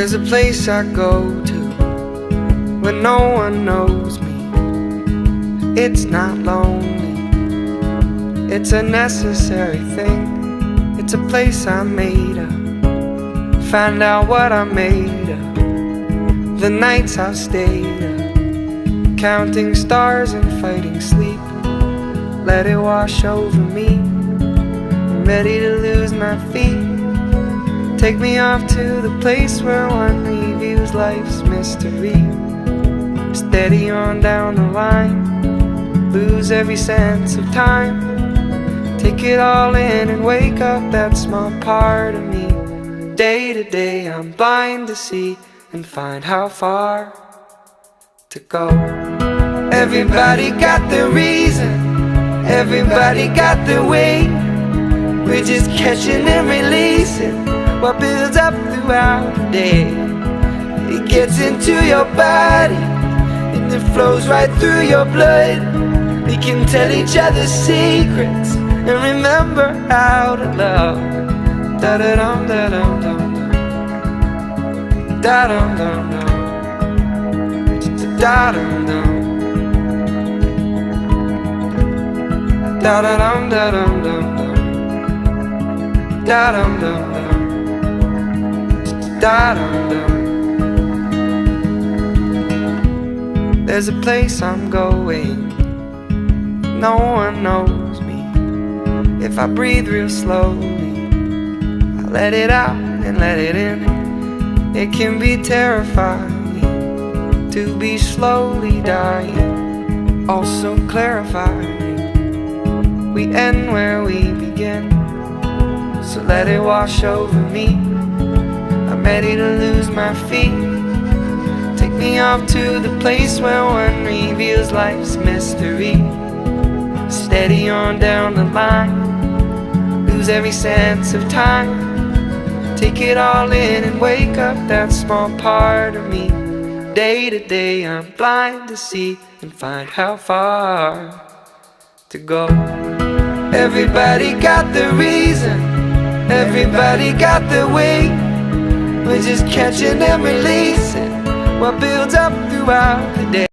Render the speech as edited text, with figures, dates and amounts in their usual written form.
There's a place I go to when no one knows me. It's not lonely, it's a necessary thing. It's a place I made up, find out what I'm made of. The nights I've stayed up, counting stars and fighting sleep. Let it wash over me, I'm ready to lose my feet. Take me off to the place where one reviews life's mystery. Steady on down the line, lose every sense of time. Take it all in and wake up that small part of me. Day to day I'm blind to see and find how far to go. Everybody got their reason, everybody got their way. We're just catching and releasing what builds up throughout the day. It gets into your body and it flows right through your blood. We can tell each other secrets and remember how to love. Da-da-dum, da-dum, dum, dum. Da-dum, dum, dum. Da-dum, dum. Da-da-dum, da-dum, dum, dum. Da-dum, dum, dum. Da-dum-dum. There's a place I'm going, no one knows me. If I breathe real slowly, I let it out and let it in. It can be terrifying to be slowly dying, also clarifying. We end where we begin, so let it wash over me. I'm ready to lose my feet. Take me off to the place where one reveals life's mystery. Steady on down the line, lose every sense of time. Take it all in and wake up that small part of me. Day to day I'm blind to see and find how far to go. Everybody got the reason, everybody got the way. We're just catching and releasing what builds up throughout the day.